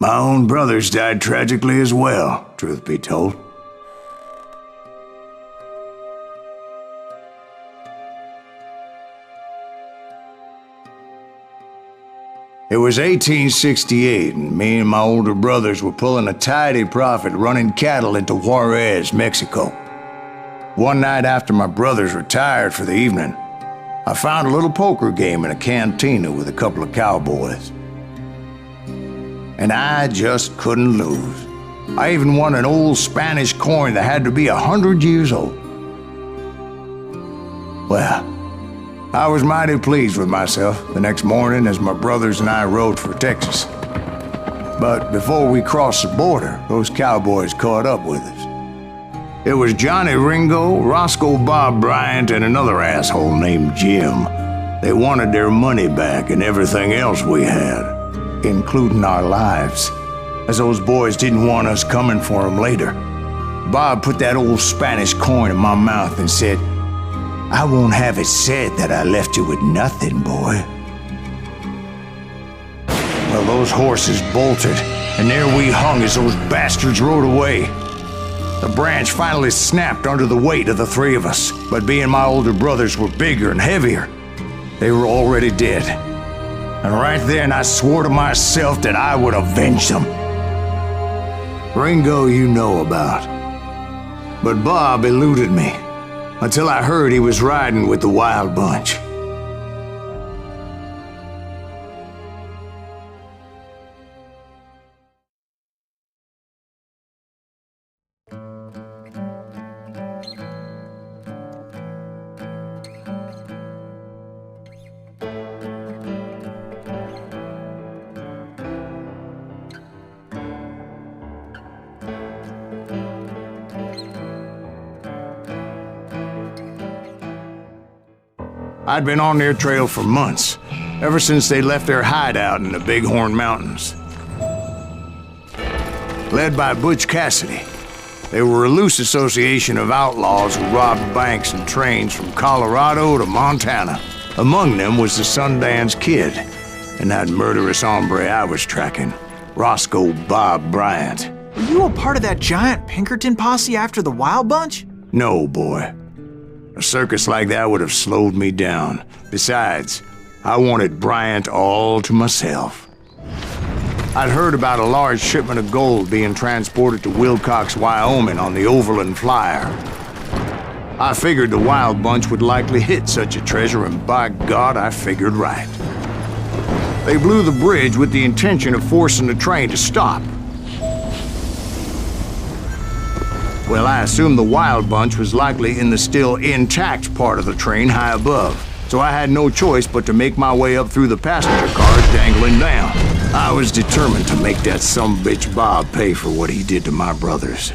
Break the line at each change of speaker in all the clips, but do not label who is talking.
My own brothers died tragically as well, truth be told. It was 1868, and me and my older brothers were pulling a tidy profit running cattle into Juarez, Mexico. One night after my brothers retired for the evening, I found a little poker game in a cantina with a couple of cowboys. And I just couldn't lose. I even won an old Spanish coin that had to be 100 years old. Well, I was mighty pleased with myself the next morning as my brothers and I rode for Texas. But before we crossed the border, those cowboys caught up with us. It was Johnny Ringo, Roscoe Bob Bryant, and another asshole named Jim. They wanted their money back and everything else we had, including our lives, as those boys didn't want us coming for them later. Bob put that old Spanish coin in my mouth and said, "I won't have it said that I left you with nothing, boy." Well, those horses bolted, and there we hung as those bastards rode away. The branch finally snapped under the weight of the three of us, but being my older brothers were bigger and heavier, they were already dead. And right then I swore to myself that I would avenge them. Ringo you know about. But Bob eluded me, until I heard he was riding with the Wild Bunch. I'd been on their trail for months, ever since they left their hideout in the Bighorn Mountains. Led by Butch Cassidy, they were a loose association of outlaws who robbed banks and trains from Colorado to Montana. Among them was the Sundance Kid, and that murderous hombre I was tracking, Roscoe Bob Bryant.
Were you a part of that giant Pinkerton posse after the Wild Bunch?
No, boy. A circus like that would have slowed me down. Besides, I wanted Bryant all to myself. I'd heard about a large shipment of gold being transported to Wilcox, Wyoming on the Overland Flyer. I figured the Wild Bunch would likely hit such a treasure, and by God, I figured right. They blew the bridge with the intention of forcing the train to stop. Well, I assumed the Wild Bunch was likely in the still intact part of the train high above, so I had no choice but to make my way up through the passenger cars dangling down. I was determined to make that sumbitch Bob pay for what he did to my brothers.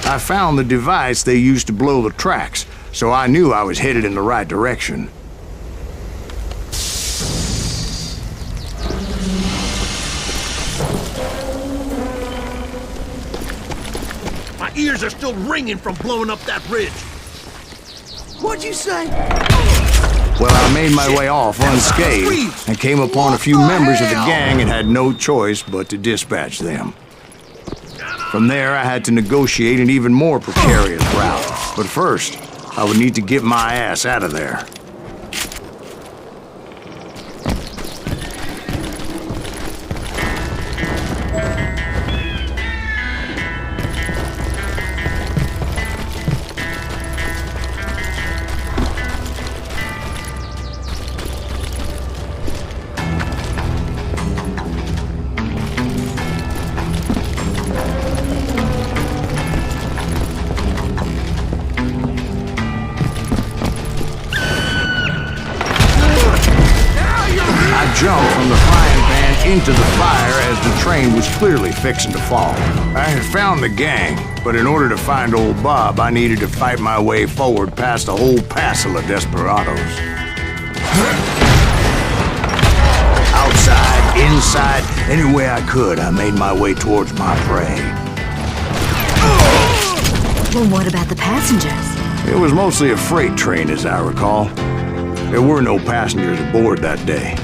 I found the device they used to blow the tracks, so I knew I was headed in the right direction.
My ears are still ringing from blowing up that bridge.
What'd you say?
Well, I made my way off unscathed and came upon a few members of the gang and had no choice but to dispatch them. From there, I had to negotiate an even more precarious route. But first, I would need to get my ass out of there. jumped from the frying pan into the fire as the train was clearly fixing to fall. I had found the gang, but in order to find old Bob, I needed to fight my way forward past a whole passel of desperados. Outside, inside, any way I could, I made my way towards my prey.
Well, what about the passengers?
It was mostly a freight train, as I recall. There were no passengers aboard that day.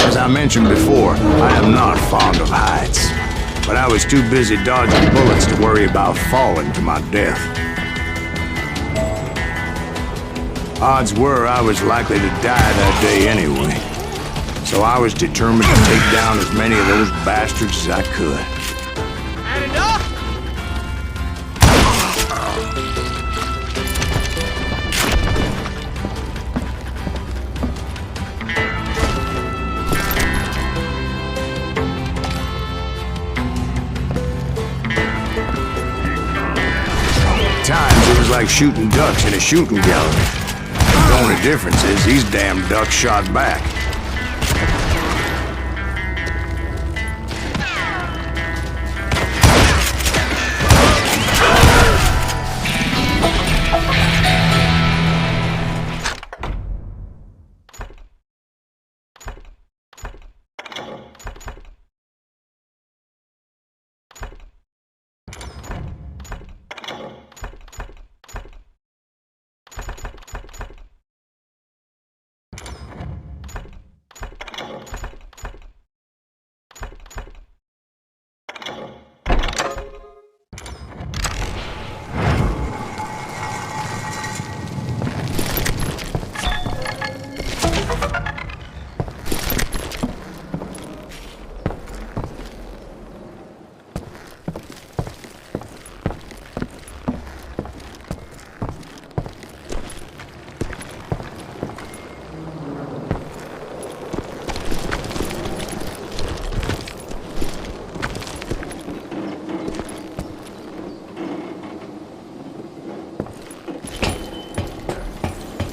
As I mentioned before, I am not fond of heights, but I was too busy dodging bullets to worry about falling to my death. Odds were I was likely to die that day anyway, so I was determined to take down as many of those bastards as I could.
Had enough?
Times it was like shooting ducks in a shooting gallery. The only difference is these damn ducks shot back.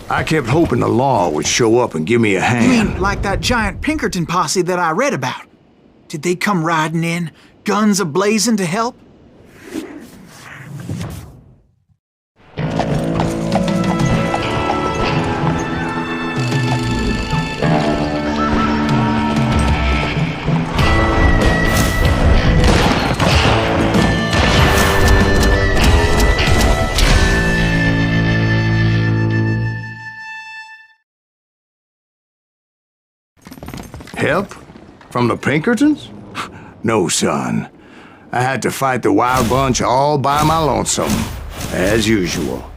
I kept hoping the law would show up and give me a
You
hand.
mean like that giant Pinkerton posse that I read about? Did they come riding in, guns a-blazing to help?
Help? From the Pinkertons? No, son. I had to fight the wild bunch all by my lonesome, as usual.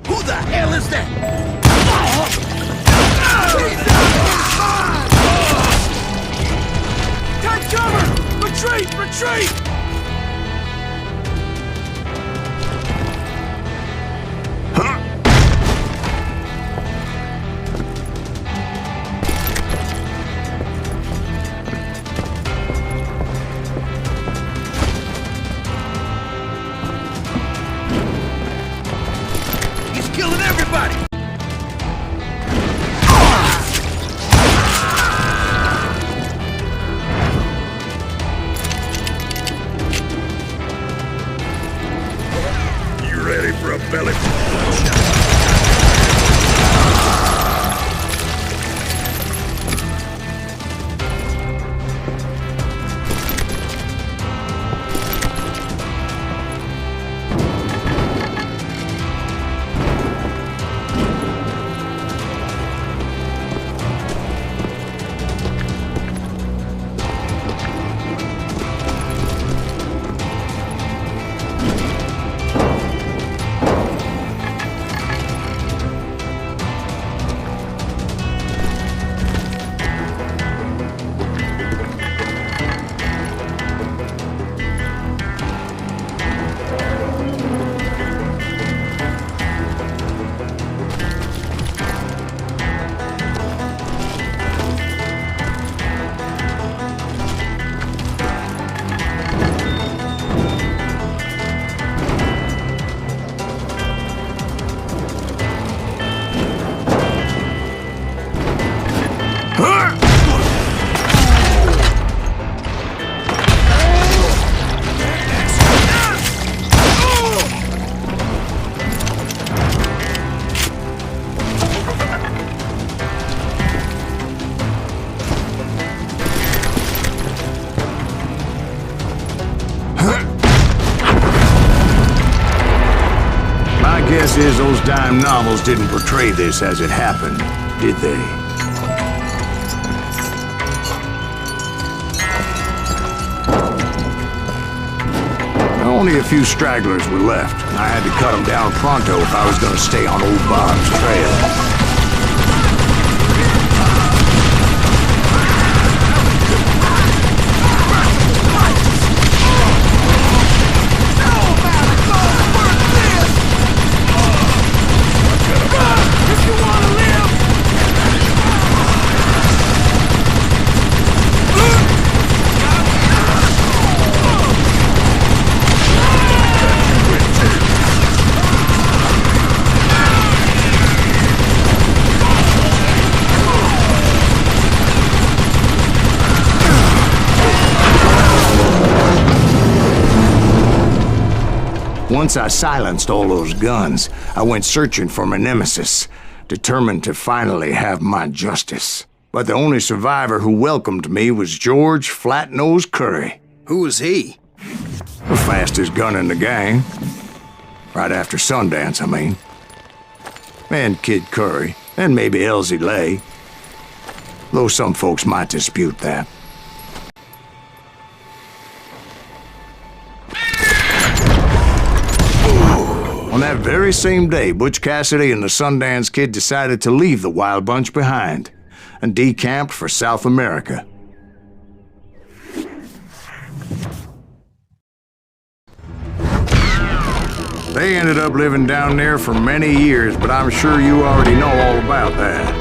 Who the hell is that? Take cover! Retreat! Retreat! He's killing everybody! You ready for a belly?
guess is those dime novels didn't portray this as it happened, did they? Only a few stragglers were left, and I had to cut them down pronto if I was going to stay on old Bob's trail. Once I silenced all those guns, I went searching for my nemesis, determined to finally have my justice. But the only survivor who welcomed me was George Flat-Nose Curry.
Who was he?
The fastest gun in the gang. Right after Sundance, I mean. And Kid Curry, and maybe Elsie Lay. Though some folks might dispute that. On that very same day, Butch Cassidy and the Sundance Kid decided to leave the Wild Bunch behind and decamped for South America. They ended up living down there for many years, but I'm sure you already know all about that.